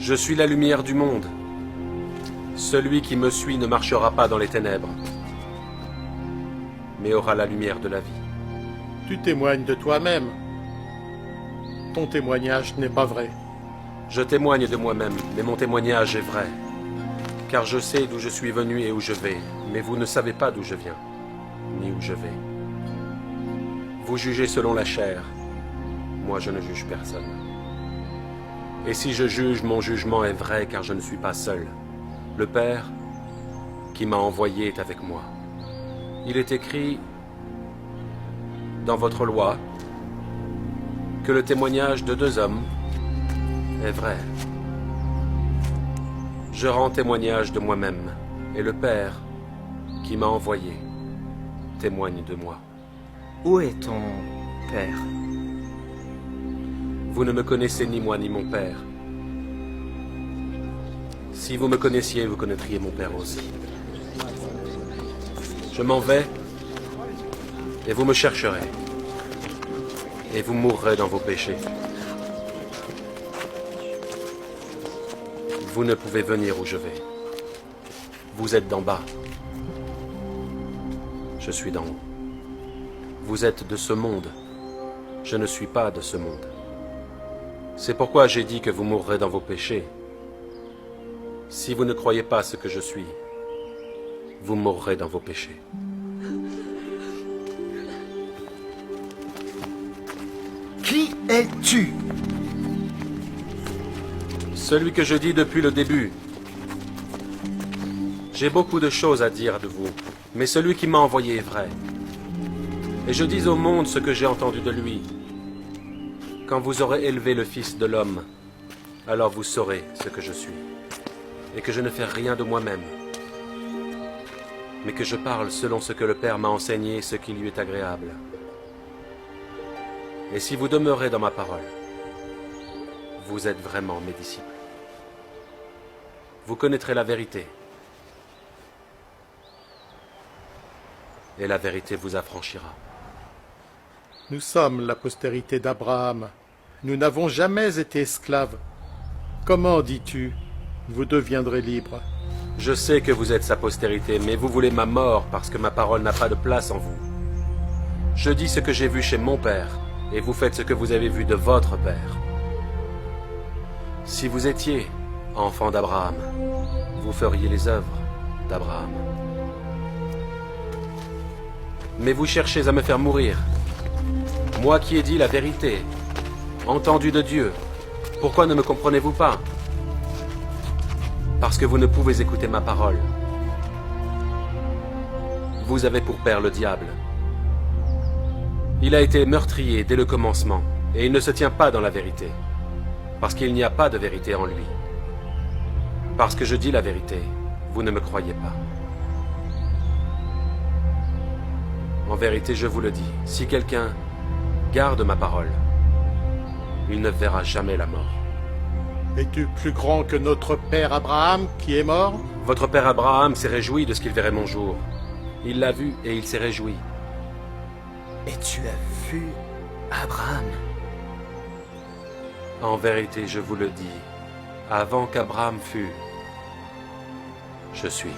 Je suis la lumière du monde. Celui qui me suit ne marchera pas dans les ténèbres, mais aura la lumière de la vie. Tu témoignes de toi-même. Ton témoignage n'est pas vrai. Je témoigne de moi-même, mais mon témoignage est vrai. Car je sais d'où je suis venu et où je vais, mais vous ne savez pas d'où je viens, ni où je vais. Vous jugez selon la chair. Moi, je ne juge personne. Et si je juge, mon jugement est vrai, car je ne suis pas seul. Le Père qui m'a envoyé est avec moi. Il est écrit dans votre loi que le témoignage de deux hommes est vrai. Je rends témoignage de moi-même, et le Père qui m'a envoyé témoigne de moi. Où est ton père? Vous ne me connaissez ni moi ni mon Père. Si vous me connaissiez, vous connaîtriez mon Père aussi. Je m'en vais, et vous me chercherez, et vous mourrez dans vos péchés. Vous ne pouvez venir où je vais. Vous êtes d'en bas. Je suis d'en haut. Vous êtes de ce monde. Je ne suis pas de ce monde. C'est pourquoi j'ai dit que vous mourrez dans vos péchés. Si vous ne croyez pas ce que je suis, vous mourrez dans vos péchés. Qui es-tu? Celui que je dis depuis le début. J'ai beaucoup de choses à dire de vous, mais celui qui m'a envoyé est vrai. Et je dis au monde ce que j'ai entendu de lui. Quand vous aurez élevé le Fils de l'homme, alors vous saurez ce que je suis, et que je ne fais rien de moi-même, mais que je parle selon ce que le Père m'a enseigné, ce qui lui est agréable. Et si vous demeurez dans ma parole, vous êtes vraiment mes disciples. Vous connaîtrez la vérité, et la vérité vous affranchira. Nous sommes la postérité d'Abraham. Nous n'avons jamais été esclaves. Comment dis-tu, vous deviendrez libres? Je sais que vous êtes sa postérité, mais vous voulez ma mort parce que ma parole n'a pas de place en vous. Je dis ce que j'ai vu chez mon Père, et vous faites ce que vous avez vu de votre Père. Si vous étiez enfant d'Abraham, vous feriez les œuvres d'Abraham. Mais vous cherchez à me faire mourir. Moi qui ai dit la vérité, entendu de Dieu, pourquoi ne me comprenez-vous pas? Parce que vous ne pouvez écouter ma parole. Vous avez pour père le diable. Il a été meurtrier dès le commencement, et il ne se tient pas dans la vérité, parce qu'il n'y a pas de vérité en lui. Parce que je dis la vérité, vous ne me croyez pas. En vérité, je vous le dis, si quelqu'un garde ma parole, il ne verra jamais la mort. Es-tu plus grand que notre père Abraham qui est mort? Votre père Abraham s'est réjoui de ce qu'il verrait mon jour. Il l'a vu et il s'est réjoui. Et tu as vu Abraham? En vérité, je vous le dis, avant qu'Abraham fût, je suis.